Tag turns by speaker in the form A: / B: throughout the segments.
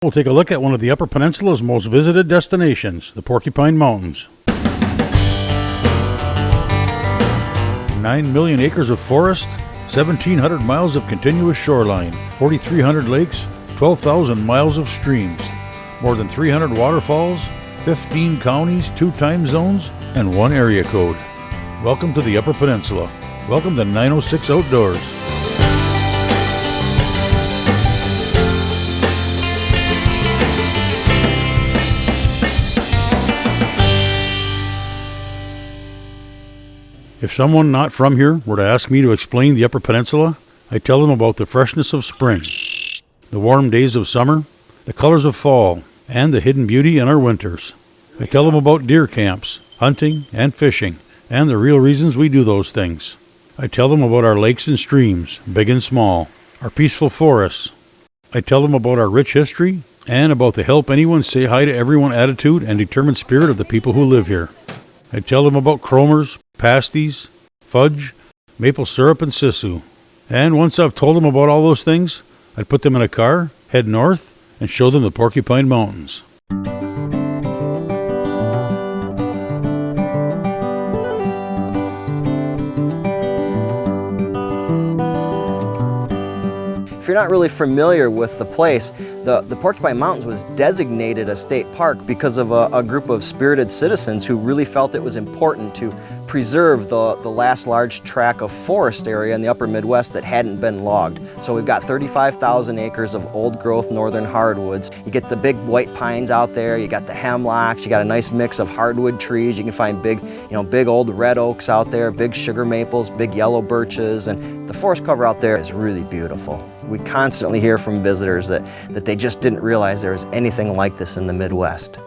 A: We'll take a look at one of the Upper Peninsula's most visited destinations, the Porcupine Mountains. 9 million acres of forest, 1,700 miles of continuous shoreline, 4,300 lakes, 12,000 miles of streams, more than 300 waterfalls, 15 counties, 2 time zones, and 1 area code. Welcome to the Upper Peninsula. Welcome to 906 Outdoors. If someone not from here were to ask me to explain the Upper Peninsula, I tell them about the freshness of spring, the warm days of summer, the colors of fall, and the hidden beauty in our winters. I tell them about deer camps, hunting, and fishing, and the real reasons we do those things. I tell them about our lakes and streams, big and small, our peaceful forests. I tell them about our rich history, and about the help anyone say hi to everyone attitude and determined spirit of the people who live here. I tell them about chromers, pasties, fudge, maple syrup, and sisu. And once I've told them about all those things, I'd put them in a car, head north, and show them the Porcupine Mountains.
B: If you're not really familiar with the place, the Porcupine Mountains was designated a state park because of a group of spirited citizens who really felt it was important to preserve the last large tract of forest area in the upper Midwest that hadn't been logged. So we've got 35,000 acres of old growth northern hardwoods. You get the big white pines out there, you got the hemlocks, you got a nice mix of hardwood trees. You can find big old red oaks out there, big sugar maples, big yellow birches, and the forest cover out there is really beautiful. We constantly hear from visitors that they just didn't realize there was anything like this in the Midwest.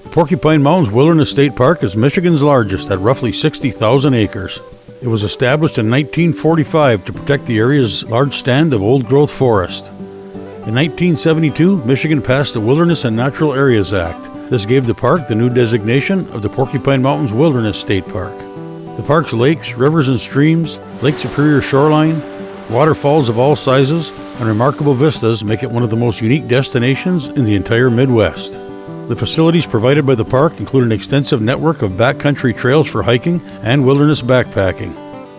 A: The Porcupine Mountains Wilderness State Park is Michigan's largest at roughly 60,000 acres. It was established in 1945 to protect the area's large stand of old-growth forest. In 1972, Michigan passed the Wilderness and Natural Areas Act. This gave the park the new designation of the Porcupine Mountains Wilderness State Park. The park's lakes, rivers, and streams, Lake Superior shoreline, waterfalls of all sizes, and remarkable vistas make it one of the most unique destinations in the entire Midwest. The facilities provided by the park include an extensive network of backcountry trails for hiking and wilderness backpacking,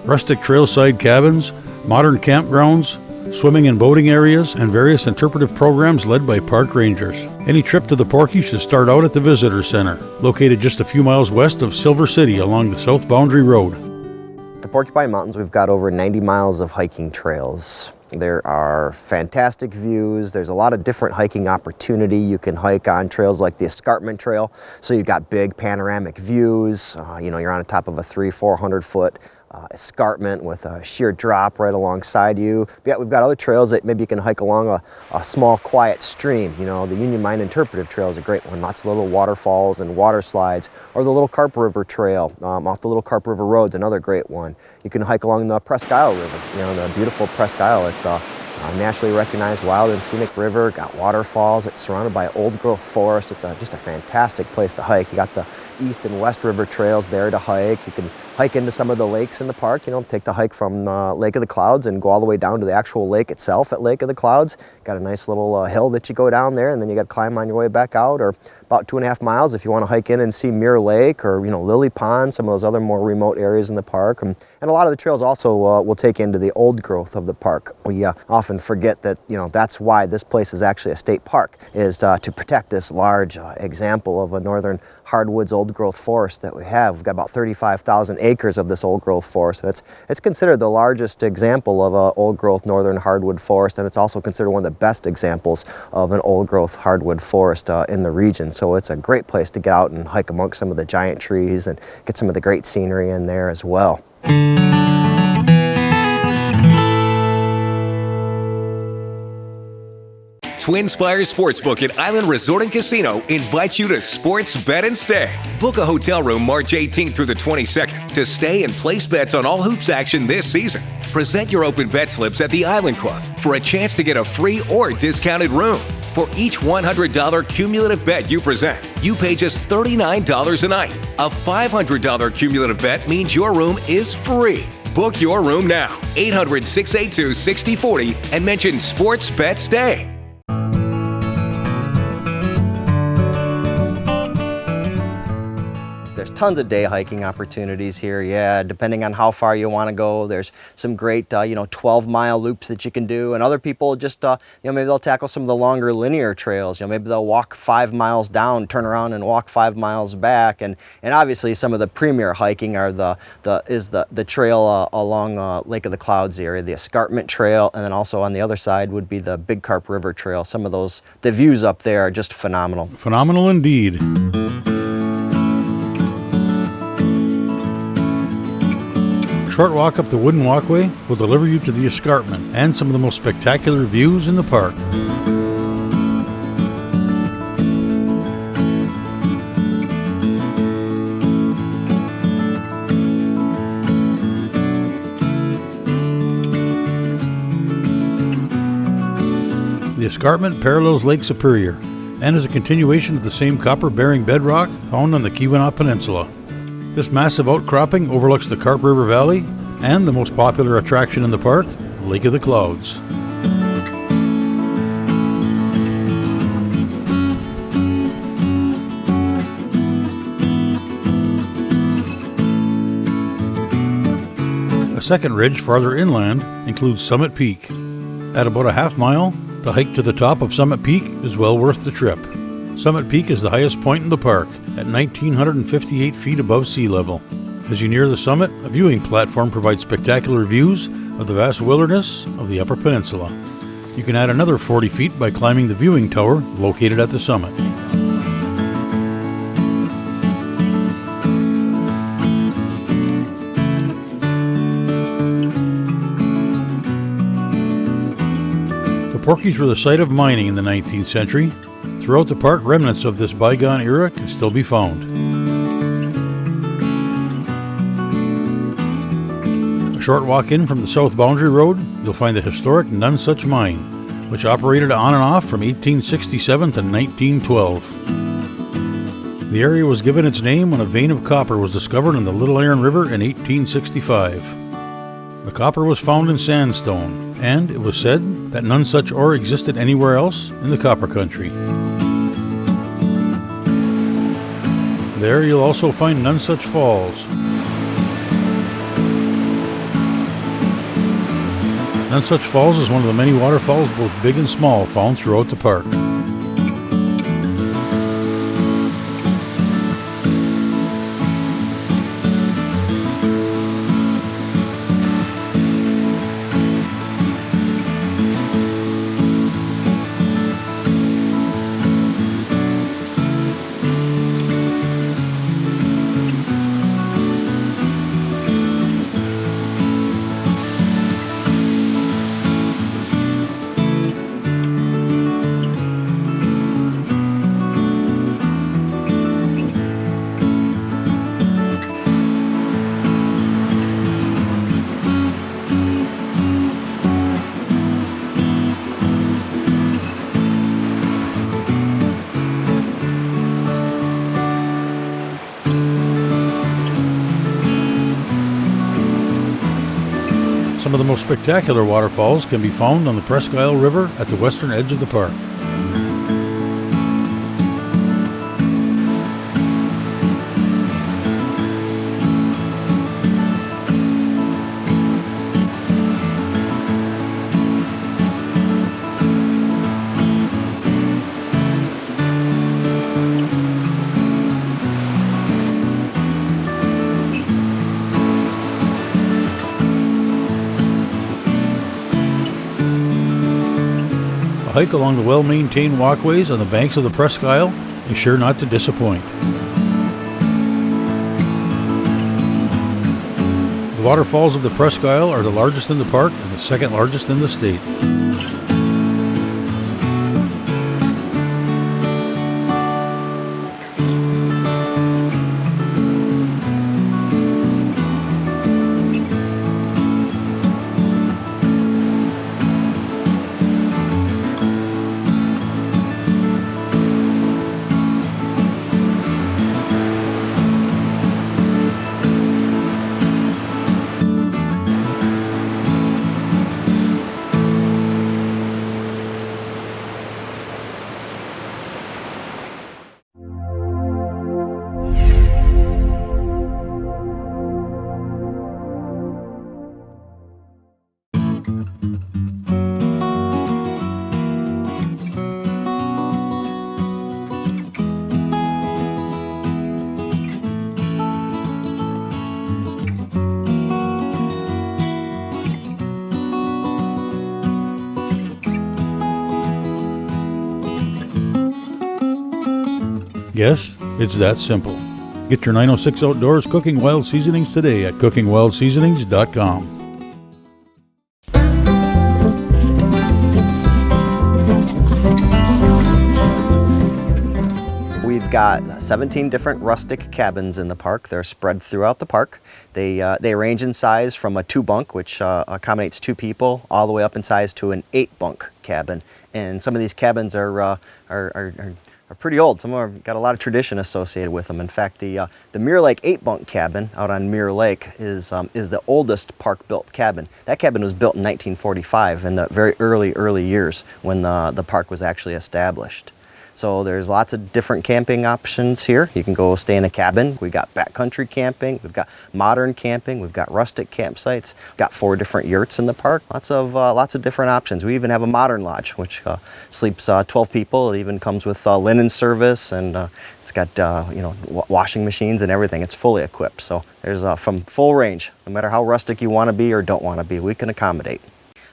A: rustic trailside cabins, modern campgrounds, swimming and boating areas, and various interpretive programs led by park rangers. Any trip to the Porky should start out at the Visitor Center, located just a few miles west of Silver City along the South Boundary Road.
B: The Porcupine Mountains, we've got over 90 miles of hiking trails. There are fantastic views. There's a lot of different hiking opportunity. You can hike on trails like the Escarpment Trail. So you've got big panoramic views. You're on the top of a 300-400 foot escarpment with a sheer drop right alongside you. But yeah, we've got other trails that maybe you can hike along a small quiet stream. The Union Mine Interpretive Trail is a great one. Lots of little waterfalls and water slides. Or the Little Carp River Trail off the Little Carp River Road is another great one. You can hike along the Presque Isle River, the beautiful Presque Isle. It's a nationally recognized wild and scenic river, got waterfalls. It's surrounded by old growth forest. It's just a fantastic place to hike. You got the East and West River trails there to hike. You can hike into some of the lakes in the park, take the hike from Lake of the Clouds and go all the way down to the actual lake itself at Lake of the Clouds. Got a nice little hill that you go down there, and then you got to climb on your way back out, or about 2.5 miles if you want to hike in and see Mirror Lake or Lily Pond, some of those other more remote areas in the park. And a lot of the trails also will take into the old growth of the park. We often forget that that's why this place is actually a state park, is to protect this large example of a northern hardwoods old growth forest that we have. We've got about 35,000 acres of this old growth forest, and it's considered the largest example of an old growth northern hardwood forest, and it's also considered one of the best examples of an old growth hardwood forest in the region. So it's a great place to get out and hike amongst some of the giant trees and get some of the great scenery in there as well.
C: Twin Spires Sportsbook at Island Resort and Casino invites you to sports bet and stay. Book a hotel room March 18th through the 22nd to stay and place bets on all hoops action this season. Present your open bet slips at the Island Club for a chance to get a free or discounted room. For each $100 cumulative bet you present, you pay just $39 a night. A $500 cumulative bet means your room is free. Book your room now. 800-682-6040 and mention Sports Bet Stay.
B: tons of day hiking opportunities here. Yeah, depending on how far you want to go, there's some great 12-mile loops that you can do, and other people just maybe they'll tackle some of the longer linear trails. Maybe they'll walk 5 miles down, turn around and walk 5 miles back, and obviously some of the premier hiking are the trail along Lake of the Clouds area, the Escarpment Trail, and then also on the other side would be the Big Carp River Trail. Some of those, the views up there are just phenomenal.
A: Phenomenal indeed. A short walk up the wooden walkway will deliver you to the escarpment and some of the most spectacular views in the park. The escarpment parallels Lake Superior and is a continuation of the same copper-bearing bedrock found on the Keweenaw Peninsula. This massive outcropping overlooks the Carp River Valley and the most popular attraction in the park, Lake of the Clouds. A second ridge farther inland includes Summit Peak. At about a half mile, the hike to the top of Summit Peak is well worth the trip. Summit Peak is the highest point in the park, at 1,958 feet above sea level. As you near the summit, a viewing platform provides spectacular views of the vast wilderness of the Upper Peninsula. You can add another 40 feet by climbing the viewing tower located at the summit. The Porkies were the site of mining in the 19th century. Throughout the park, remnants of this bygone era can still be found. A short walk in from the South Boundary Road, you'll find the historic Nonesuch Mine, which operated on and off from 1867 to 1912. The area was given its name when a vein of copper was discovered in the Little Iron River in 1865. The copper was found in sandstone, and it was said that none such ore existed anywhere else in the copper country. There you'll also find Nonesuch Falls. Nonesuch Falls is one of the many waterfalls, both big and small, found throughout the park. Some of the most spectacular waterfalls can be found on the Presque Isle River at the western edge of the park. A hike along the well-maintained walkways on the banks of the Presque Isle is sure not to disappoint. The waterfalls of the Presque Isle are the largest in the park and the second largest in the state. Yes, it's that simple. Get your 906 Outdoors Cooking Wild Seasonings today at cookingwildseasonings.com.
B: We've got 17 different rustic cabins in the park. They're spread throughout the park. They range in size from a 2-bunk, which accommodates 2 people, all the way up in size to an 8-bunk cabin. And some of these cabins are pretty old. Some of them have got a lot of tradition associated with them. In fact, the Mirror Lake 8-bunk cabin out on Mirror Lake is the oldest park-built cabin. That cabin was built in 1945 in the very early years when the park was actually established. So there's lots of different camping options here. You can go stay in a cabin. We've got backcountry camping, we've got modern camping, we've got rustic campsites, we've got 4 different yurts in the park. Lots of different options. We even have a modern lodge, which sleeps 12 people. It even comes with linen service, and it's got washing machines and everything. It's fully equipped. So there's from full range. No matter how rustic you want to be or don't want to be, we can accommodate.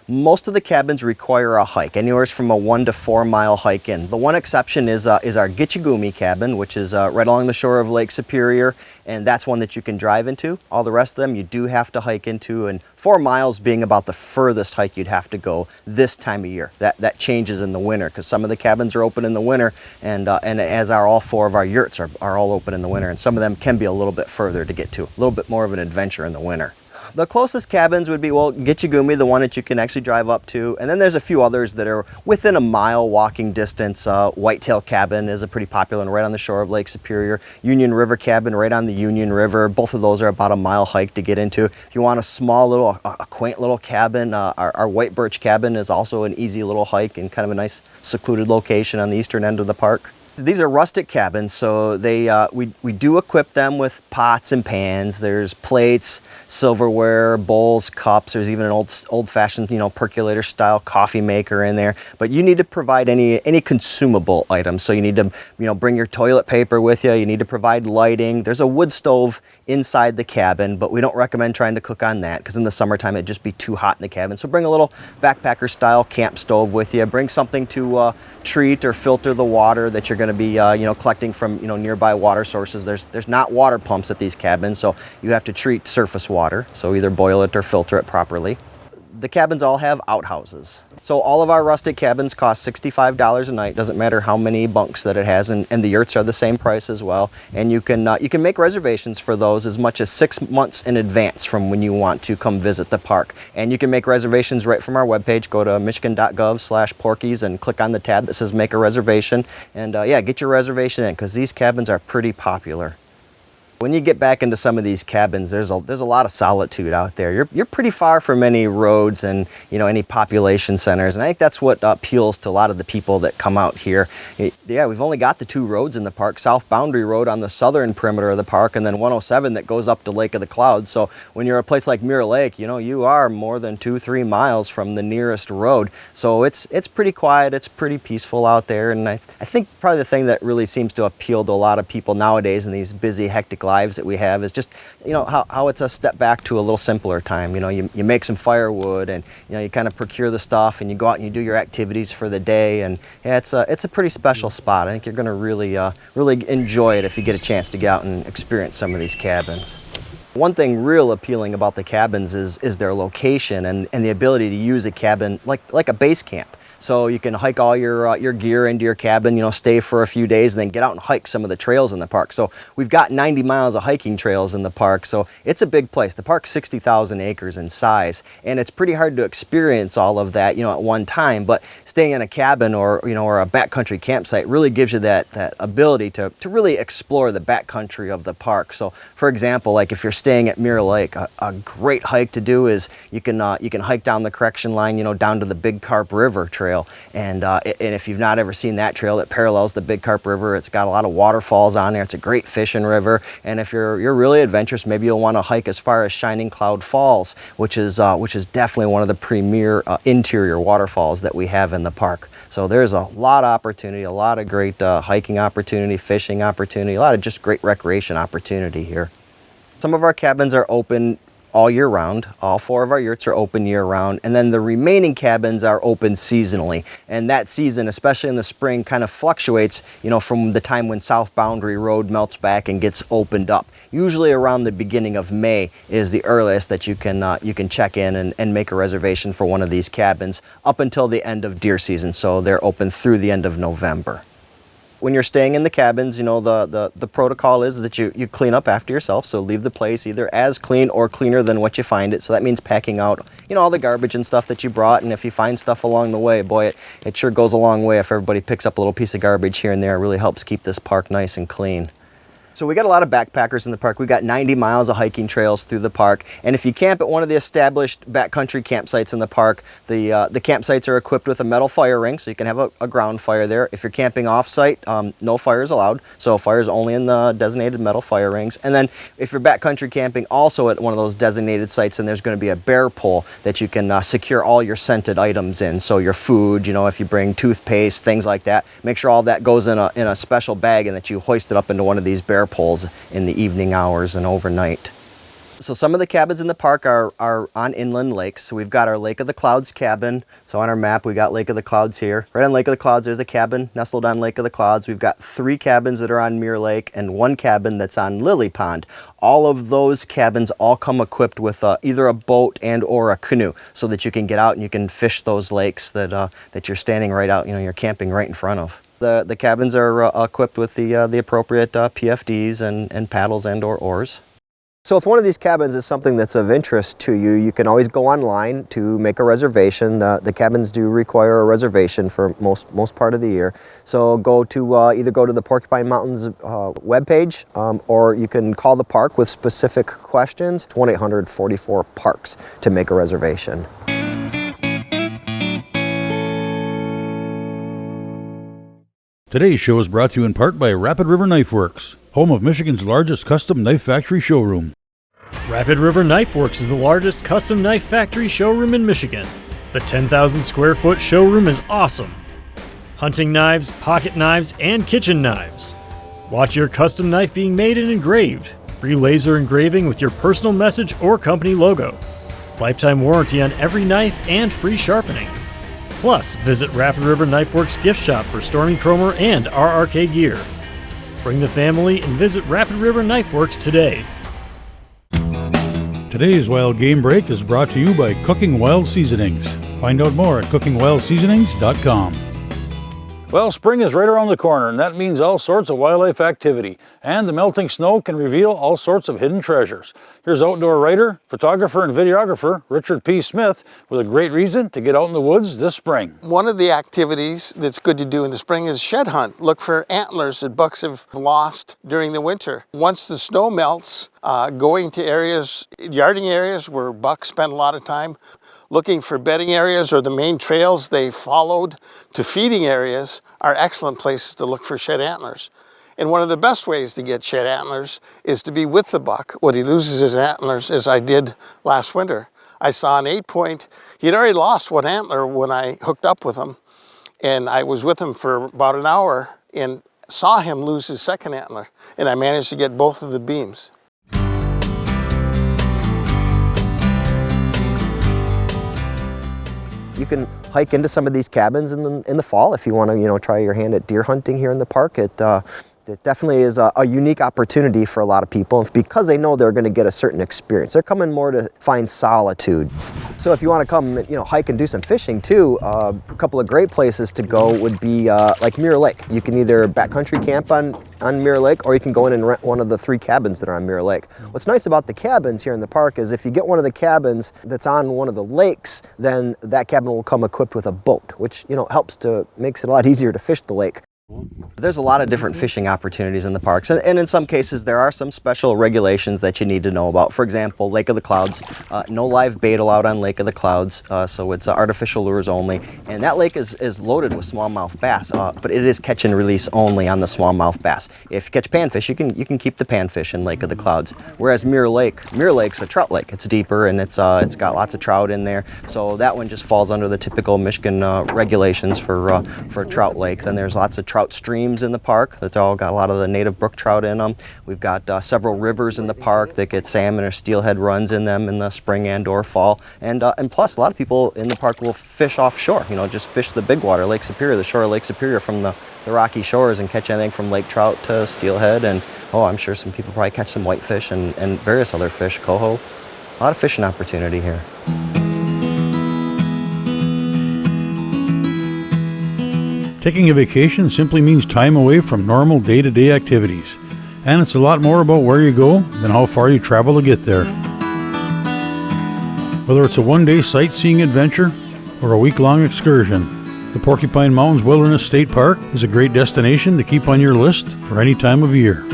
B: Most of the cabins require a hike, anywhere from a 1 to 4 mile hike in. The one exception is our Gitchagumi cabin, which is right along the shore of Lake Superior, and that's one that you can drive into. All the rest of them you do have to hike into, and 4 miles being about the furthest hike you'd have to go this time of year. That changes in the winter, because some of the cabins are open in the winter, and as are all 4 of our yurts are all open in the winter, and some of them can be a little bit further to get to, a little bit more of an adventure in the winter. The closest cabins would be, well, Gitchagumi, the one that you can actually drive up to, and then there's a few others that are within a mile walking distance. Whitetail Cabin is a pretty popular one right on the shore of Lake Superior. Union River Cabin right on the Union River. Both of those are about a mile hike to get into. If you want a small little, a quaint little cabin, our White Birch Cabin is also an easy little hike and kind of a nice secluded location on the eastern end of the park. These are rustic cabins, so we do equip them with pots and pans. There's plates, silverware, bowls, cups. There's even an old-fashioned, percolator style coffee maker in there. But you need to provide any consumable items. So you need to, bring your toilet paper with you. You need to provide lighting. There's a wood stove inside the cabin, but we don't recommend trying to cook on that, because in the summertime it'd just be too hot in the cabin. So bring a little backpacker style camp stove with you. Bring something to treat or filter the water that you're going to be collecting from nearby water sources. There's not water pumps at these cabins, so you have to treat surface water, so either boil it or filter it properly. The cabins all have outhouses. So all of our rustic cabins cost $65 a night. Doesn't matter how many bunks that it has, and the yurts are the same price as well. And you can make reservations for those as much as 6 months in advance from when you want to come visit the park. And you can make reservations right from our webpage. Go to michigan.gov/Porkies and click on the tab that says make a reservation. And get your reservation in, because these cabins are pretty popular. When you get back into some of these cabins, there's a lot of solitude out there. You're pretty far from any roads and any population centers, and I think that's what appeals to a lot of the people that come out here. We've only got the 2 roads in the park: South Boundary Road on the southern perimeter of the park, and then 107 that goes up to Lake of the Clouds. So when you're a place like Mirror Lake, you are more than 2-3 miles from the nearest road. So it's pretty quiet, it's pretty peaceful out there, and I think probably the thing that really seems to appeal to a lot of people nowadays in these busy, hectic lives that we have is just how it's a step back to a little simpler time. You make some firewood, and you kind of procure the stuff, and you go out and you do your activities for the day, and it's a pretty special spot. I think you're going to really enjoy it if you get a chance to get out and experience some of these cabins. One thing real appealing about the cabins is their location and the ability to use a cabin like a base camp. So you can hike all your gear into your cabin, stay for a few days, and then get out and hike some of the trails in the park. So we've got 90 miles of hiking trails in the park, so it's a big place. The park's 60,000 acres in size, and it's pretty hard to experience all of that, at one time. But staying in a cabin or a backcountry campsite really gives you that ability to really explore the backcountry of the park. So, for example, like if you're staying at Mirror Lake, a great hike to do is you can hike down the correction line, down to the Big Carp River Trail. And if you've not ever seen that trail, it parallels the Big Carp River. It's got a lot of waterfalls on there. It's a great fishing river. And if you're really adventurous, maybe you'll want to hike as far as Shining Cloud Falls, which is definitely one of the premier interior waterfalls that we have in the park. So there's a lot of opportunity, a lot of great hiking opportunity, fishing opportunity, a lot of just great recreation opportunity here. Some of our cabins are open all year round. All 4 of our yurts are open year round, and then the remaining cabins are open seasonally. And that season, especially in the spring, kind of fluctuates, you know, from the time when South Boundary Road melts back and gets opened up. Usually around the beginning of May is the earliest that you can check in and make a reservation for one of these cabins up until the end of deer season. So they're open through the end of November. When you're staying in the cabins, you know, the protocol is that you clean up after yourself. So leave the place either as clean or cleaner than what you find it. So that means packing out, you know, all the garbage and stuff that you brought. And if you find stuff along the way, boy, it sure goes a long way if everybody picks up a little piece of garbage here and there. It really helps keep this park nice and clean. So we got a lot of backpackers in the park. We got 90 miles of hiking trails through the park. And if you camp at one of the established backcountry campsites in the park, the campsites are equipped with a metal fire ring, so you can have a ground fire there. If you're camping off-site, no fire is allowed. So fire is only in the designated metal fire rings. And then if you're backcountry camping also at one of those designated sites, then there's going to be a bear pole that you can secure all your scented items in. So your food, you know, if you bring toothpaste, things like that, make sure all that goes in a special bag and that you hoist it up into one of these bear poles in the evening hours and overnight. So some of the cabins in the park are on inland lakes. So we've got our Lake of the Clouds cabin. So on our map, we got Lake of the Clouds here. Right on Lake of the Clouds, there's a cabin nestled on Lake of the Clouds. We've got 3 cabins that are on Mirror Lake and 1 cabin that's on Lily Pond. All of those cabins all come equipped with either a boat and or a canoe so that you can get out and you can fish those lakes that you're standing right out, you know, you're camping right in front of. The cabins are equipped with the appropriate PFDs and paddles and or oars. So if one of these cabins is something that's of interest to you, you can always go online to make a reservation. The cabins do require a reservation for most part of the year. So go to either go to the Porcupine Mountains webpage or you can call the park with specific questions, 1-800-44-PARKS to make a reservation.
A: Today's show is brought to you in part by Rapid River Knife Works, home of Michigan's largest custom knife factory showroom.
D: Rapid River Knife Works is the largest custom knife factory showroom in Michigan. The 10,000 square foot showroom is awesome. Hunting knives, pocket knives, and kitchen knives. Watch your custom knife being made and engraved. Free laser engraving with your personal message or company logo. Lifetime warranty on every knife and free sharpening. Plus, visit Rapid River Knife Works gift shop for Stormy Cromer and RRK gear. Bring the family and visit Rapid River Knife Works today.
A: Today's Wild Game Break is brought to you by Cooking Wild Seasonings. Find out more at cookingwildseasonings.com. Well, spring is right around the corner, and that means all sorts of wildlife activity. And the melting snow can reveal all sorts of hidden treasures. Here's outdoor writer, photographer, and videographer Richard P. Smith with a great reason to get out in the woods this spring.
E: One of the activities that's good to do in the spring is shed hunt. Look for antlers that bucks have lost during the winter. Once the snow melts, going to areas, yarding areas where bucks spend a lot of time, looking for bedding areas or the main trails they followed to feeding areas are excellent places to look for shed antlers. And one of the best ways to get shed antlers is to be with the buck. When he loses his antlers, as I did last winter, I saw an 8-point. He had already lost one antler when I hooked up with him, and I was with him for about an hour and saw him lose his second antler, and I managed to get both of the beams.
B: You can hike into some of these cabins in the fall if you want to, you know, try your hand at deer hunting here in the park. It definitely is a unique opportunity for a lot of people because they know they're going to get a certain experience. They're coming more to find solitude. So if you want to come, you know, hike and do some fishing too, a couple of great places to go would be like Mirror Lake. You can either backcountry camp on Mirror Lake, or you can go in and rent one of the 3 cabins that are on Mirror Lake. What's nice about the cabins here in the park is if you get one of the cabins that's on one of the lakes, then that cabin will come equipped with a boat, which, you know, makes it a lot easier to fish the lake. There's a lot of different fishing opportunities in the parks, and in some cases there are some special regulations that you need to know about. For example, Lake of the Clouds, no live bait allowed on Lake of the Clouds, so it's artificial lures only, and that lake is loaded with smallmouth bass, but it is catch and release only on the smallmouth bass. If you catch panfish, you can keep the panfish in Lake of the Clouds, whereas Mirror Lake's a trout lake. It's deeper and it's got lots of trout in there, so that one just falls under the typical Michigan regulations for trout lake. Then there's lots of trout trout streams in the park. That's all got a lot of the native brook trout in them. We've got several rivers in the park that get salmon or steelhead runs in them in the spring and or fall. And plus, a lot of people in the park will fish offshore, just fish the big water, Lake Superior, the shore of Lake Superior from the rocky shores, and catch anything from lake trout to steelhead. And I'm sure some people probably catch some whitefish and various other fish, coho. A lot of fishing opportunity here.
A: Taking a vacation simply means time away from normal day-to-day activities. And it's a lot more about where you go than how far you travel to get there. Whether it's a one-day sightseeing adventure or a week-long excursion, the Porcupine Mountains Wilderness State Park is a great destination to keep on your list for any time of year.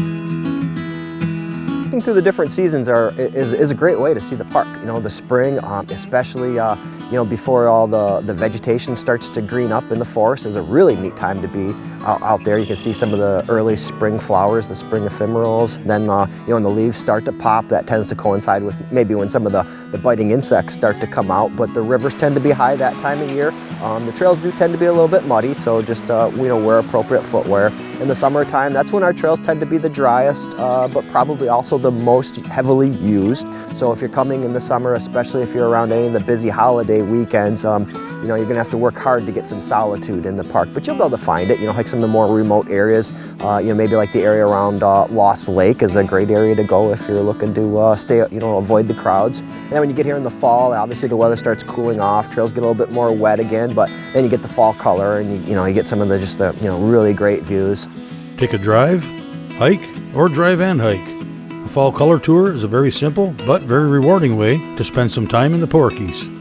B: Through the different seasons is a great way to see the park. The spring, especially before all the vegetation starts to green up in the forest, is a really neat time to be out there. You can see some of the early spring flowers, the spring ephemerals. Then when the leaves start to pop, that tends to coincide with maybe when some of the biting insects start to come out. But the rivers tend to be high that time of year. The trails do tend to be a little bit muddy, so just wear appropriate footwear. In the summertime, that's when our trails tend to be the driest, but probably also the most heavily used. So if you're coming in the summer, especially if you're around any of the busy holiday weekends, you're gonna have to work hard to get some solitude in the park, but you'll be able to find it. Hike some of the more remote areas. Maybe like the area around Lost Lake is a great area to go if you're looking to avoid the crowds. And then when you get here in the fall, obviously the weather starts cooling off. Trails get a little bit more wet again, but then you get the fall color, and you get some of the really great views.
A: Take a drive, hike, or drive and hike. A fall color tour is a very simple but very rewarding way to spend some time in the Porkies.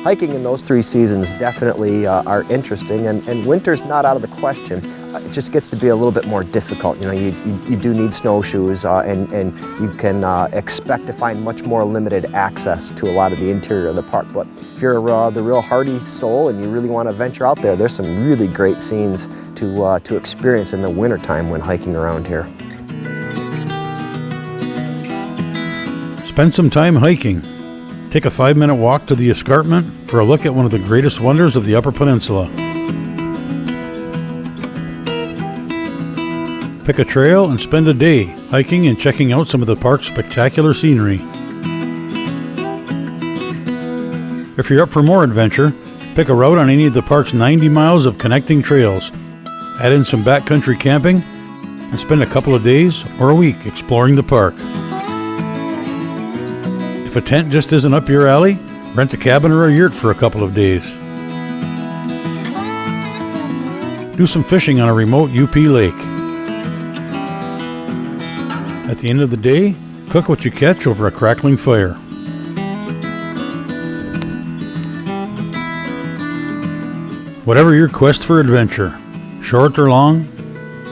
B: Hiking in those 3 seasons definitely are interesting, and winter's not out of the question. It just gets to be a little bit more difficult. You do need snowshoes, and you can expect to find much more limited access to a lot of the interior of the park. But if you're the real hardy soul and you really want to venture out there, there's some really great scenes to experience in the wintertime when hiking around here.
A: Spend some time hiking. Take a 5-minute walk to the escarpment for a look at one of the greatest wonders of the Upper Peninsula. Pick a trail and spend a day hiking and checking out some of the park's spectacular scenery. If you're up for more adventure, pick a route on any of the park's 90 miles of connecting trails. Add in some backcountry camping and spend a couple of days or a week exploring the park. If a tent just isn't up your alley, rent a cabin or a yurt for a couple of days. Do some fishing on a remote UP lake. At the end of the day, cook what you catch over a crackling fire. Whatever your quest for adventure, short or long,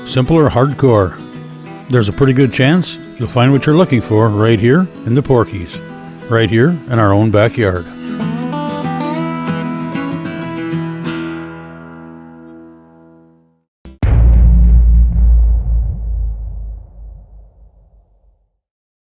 A: simple or hardcore, there's a pretty good chance you'll find what you're looking for right here in the Porkies. Right here in our own backyard.